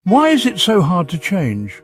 Why is it so hard to change?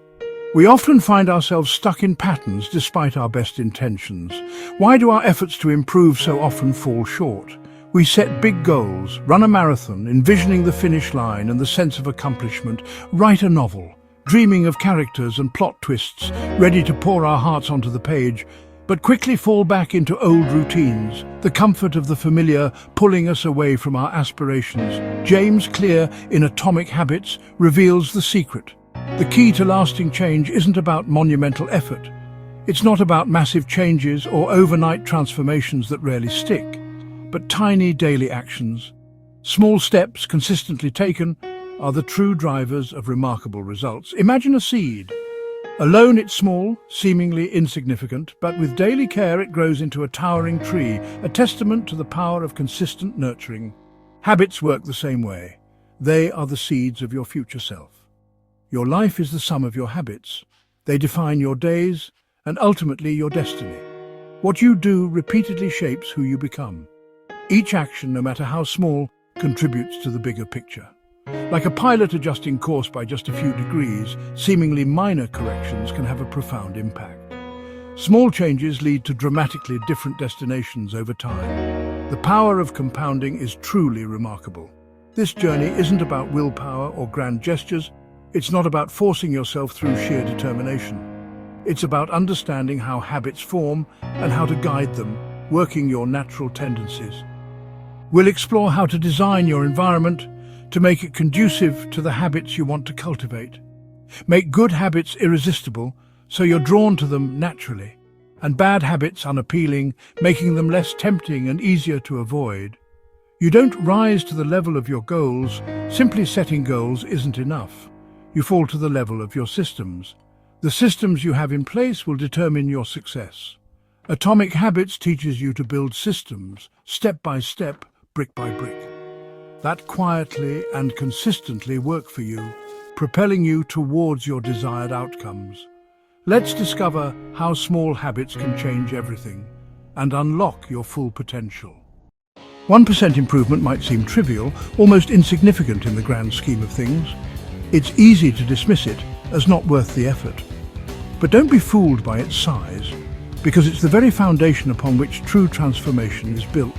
We often find ourselves stuck in patterns despite our best intentions. Why do our efforts to improve so often fall short? We set big goals, run a marathon, envisioning the finish line and the sense of accomplishment, write a novel, dreaming of characters and plot twists, ready to pour our hearts onto the page, but quickly fall back into old routines, the comfort of the familiar pulling us away from our aspirations. James Clear, in Atomic Habits, reveals the secret. The key to lasting change isn't about monumental effort. It's not about massive changes or overnight transformations that rarely stick, but tiny daily actions. Small steps consistently taken are the true drivers of remarkable results. Imagine a seed. Alone it's small, seemingly insignificant, but with daily care it grows into a towering tree, a testament to the power of consistent nurturing. Habits work the same way. They are the seeds of your future self. Your life is the sum of your habits. They define your days and ultimately your destiny. What you do repeatedly shapes who you become. Each action, no matter how small, contributes to the bigger picture. Like a pilot adjusting course by just a few degrees, seemingly minor corrections can have a profound impact. Small changes lead to dramatically different destinations over time. The power of compounding is truly remarkable. This journey isn't about willpower or grand gestures. It's not about forcing yourself through sheer determination. It's about understanding how habits form and how to guide them, working your natural tendencies. We'll explore how to design your environment to make it conducive to the habits you want to cultivate. Make good habits irresistible so you're drawn to them naturally, and bad habits unappealing, making them less tempting and easier to avoid. You don't rise to the level of your goals. Simply setting goals isn't enough. You fall to the level of your systems. The systems you have in place will determine your success. Atomic Habits teaches you to build systems, step by step, brick by brick, that quietly and consistently work for you, propelling you towards your desired outcomes. Let's discover how small habits can change everything and unlock your full potential. 1% improvement might seem trivial, almost insignificant in the grand scheme of things. It's easy to dismiss it as not worth the effort. But don't be fooled by its size, because it's the very foundation upon which true transformation is built.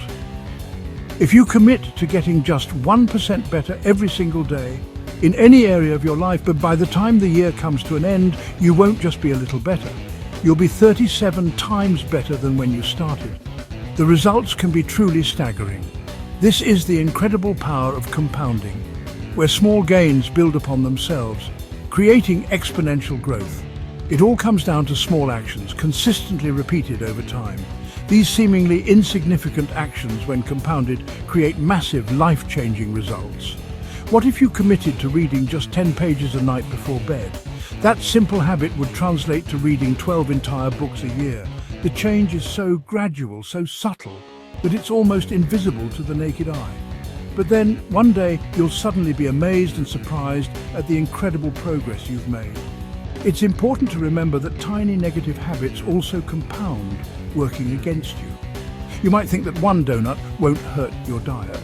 If you commit to getting just 1% better every single day, in any area of your life, but by the time the year comes to an end, you won't just be a little better. You'll be 37 times better than when you started. The results can be truly staggering. This is the incredible power of compounding, where small gains build upon themselves, creating exponential growth. It all comes down to small actions, consistently repeated over time. These seemingly insignificant actions, when compounded, create massive, life-changing results. What if you committed to reading just 10 pages a night before bed? That simple habit would translate to reading 12 entire books a year. The change is so gradual, so subtle, that it's almost invisible to the naked eye. But then, one day, you'll suddenly be amazed and surprised at the incredible progress you've made. It's important to remember that tiny negative habits also compound, working against you. You might think that one donut won't hurt your diet,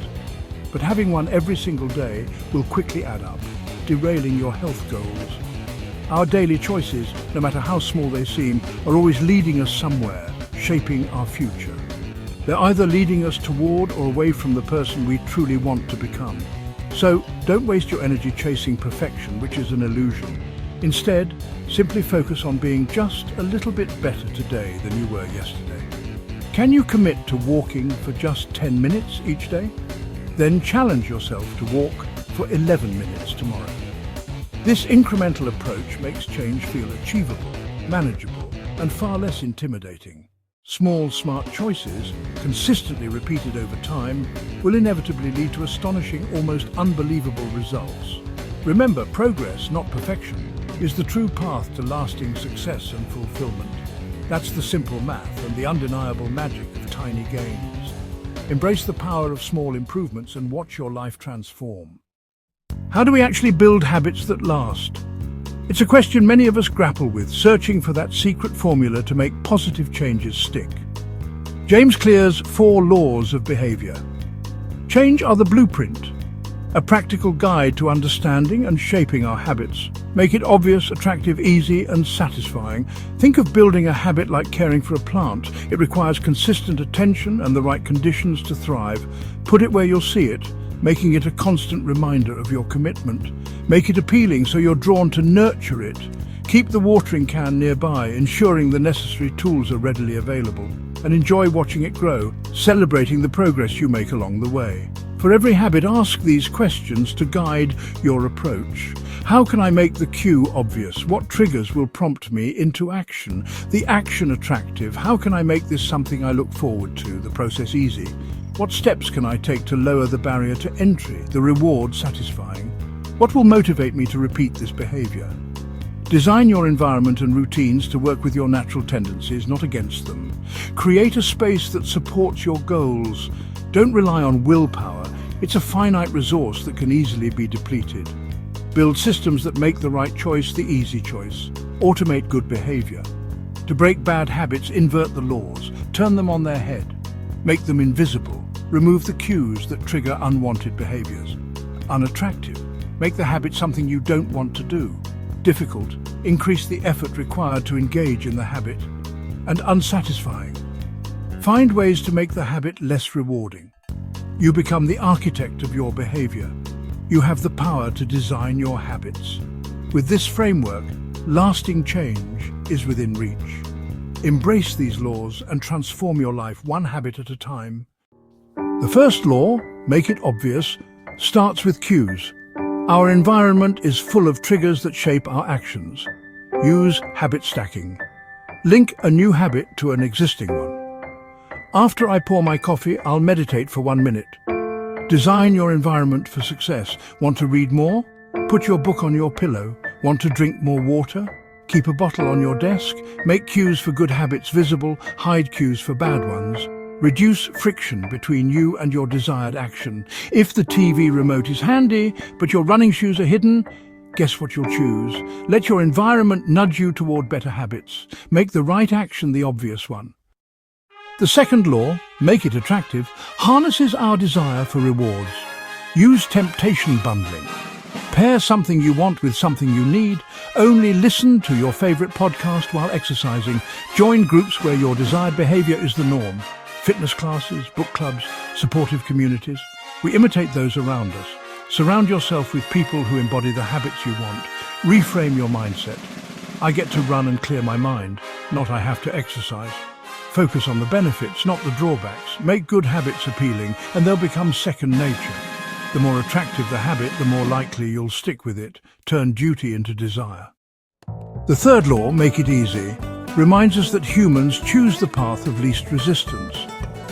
but having one every single day will quickly add up, derailing your health goals. Our daily choices, no matter how small they seem, are always leading us somewhere, shaping our future. They're either leading us toward or away from the person we truly want to become. So don't waste your energy chasing perfection, which is an illusion. Instead, simply focus on being just a little bit better today than you were yesterday. Can you commit to walking for just 10 minutes each day? Then challenge yourself to walk for 11 minutes tomorrow. This incremental approach makes change feel achievable, manageable, and far less intimidating. Small, smart choices, consistently repeated over time, will inevitably lead to astonishing, almost unbelievable results. Remember, progress, not perfection, is the true path to lasting success and fulfillment. That's the simple math and the undeniable magic of tiny gains. Embrace the power of small improvements and watch your life transform. How do we actually build habits that last? It's a question many of us grapple with, searching for that secret formula to make positive changes stick. James Clear's 4 laws of behavior. Change are the blueprint. a practical guide to understanding and shaping our habits. Make it obvious, attractive, easy, and satisfying. Think of building a habit like caring for a plant. It requires consistent attention and the right conditions to thrive. Put it where you'll see it, making it a constant reminder of your commitment. Make it appealing so you're drawn to nurture it. Keep the watering can nearby, ensuring the necessary tools are readily available. And enjoy watching it grow, celebrating the progress you make along the way. For every habit, ask these questions to guide your approach. How can I make the cue obvious? What triggers will prompt me into action? The action attractive. How can I make this something I look forward to? The process easy. What steps can I take to lower the barrier to entry? The reward satisfying. What will motivate me to repeat this behavior? Design your environment and routines to work with your natural tendencies, not against them. Create a space that supports your goals. Don't rely on willpower. It's a finite resource that can easily be depleted. Build systems that make the right choice the easy choice. Automate good behavior. To break bad habits, invert the laws. Turn them on their head. Make them invisible. Remove the cues that trigger unwanted behaviors. Unattractive. Make the habit something you don't want to do. Difficult. Increase the effort required to engage in the habit. And unsatisfying. Find ways to make the habit less rewarding. You become the architect of your behavior. You have the power to design your habits. With this framework, lasting change is within reach. Embrace these laws and transform your life one habit at a time. The first law, make it obvious, starts with cues. Our environment is full of triggers that shape our actions. Use habit stacking. Link a new habit to an existing one. After I pour my coffee, I'll meditate for 1 minute. Design your environment for success. Want to read more? Put your book on your pillow. Want to drink more water? Keep a bottle on your desk. Make cues for good habits visible, hide cues for bad ones. Reduce friction between you and your desired action. If the TV remote is handy, but your running shoes are hidden, guess what you'll choose? Let your environment nudge you toward better habits. Make the right action the obvious one. The second law, make it attractive, harnesses our desire for rewards. Use temptation bundling. Pair something you want with something you need. Only listen to your favorite podcast while exercising. Join groups where your desired behavior is the norm. Fitness classes, book clubs, supportive communities. We imitate those around us. Surround yourself with people who embody the habits you want. Reframe your mindset. I get to run and clear my mind, not I have to exercise. Focus on the benefits, not the drawbacks. Make good habits appealing, and they'll become second nature. The more attractive the habit, the more likely you'll stick with it. Turn duty into desire. The third law, make it easy, reminds us that humans choose the path of least resistance.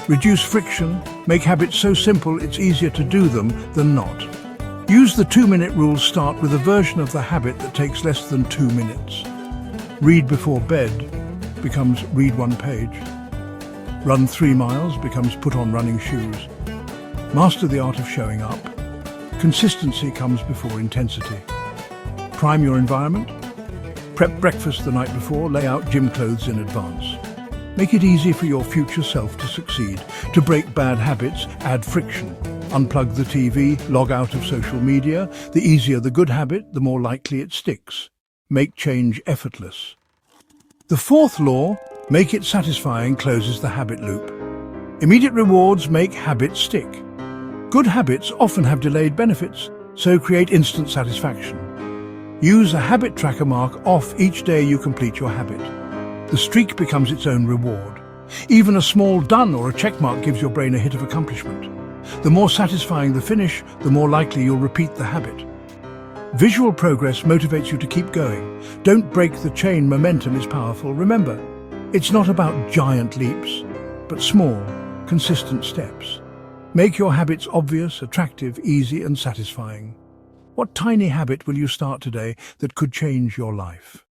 Reduce friction, make habits so simple it's easier to do them than not. Use the 2-minute rule. Start with a version of the habit that takes less than 2 minutes. Read before bed becomes read 1 page. Run 3 miles becomes put on running shoes. Master the art of showing up. Consistency comes before intensity. Prime your environment. Prep breakfast the night before, lay out gym clothes in advance. Make it easy for your future self to succeed. To break bad habits, add friction. Unplug the TV, log out of social media. The easier the good habit, the more likely it sticks. Make change effortless. The fourth law, make it satisfying, closes the habit loop. Immediate rewards make habits stick. Good habits often have delayed benefits, so create instant satisfaction. Use a habit tracker mark off each day you complete your habit. The streak becomes its own reward. Even a small done or a check mark gives your brain a hit of accomplishment. The more satisfying the finish, the more likely you'll repeat the habit. Visual progress motivates you to keep going. Don't break the chain. Momentum is powerful. Remember, it's not about giant leaps, but small, consistent steps. Make your habits obvious, attractive, easy, and satisfying. What tiny habit will you start today that could change your life?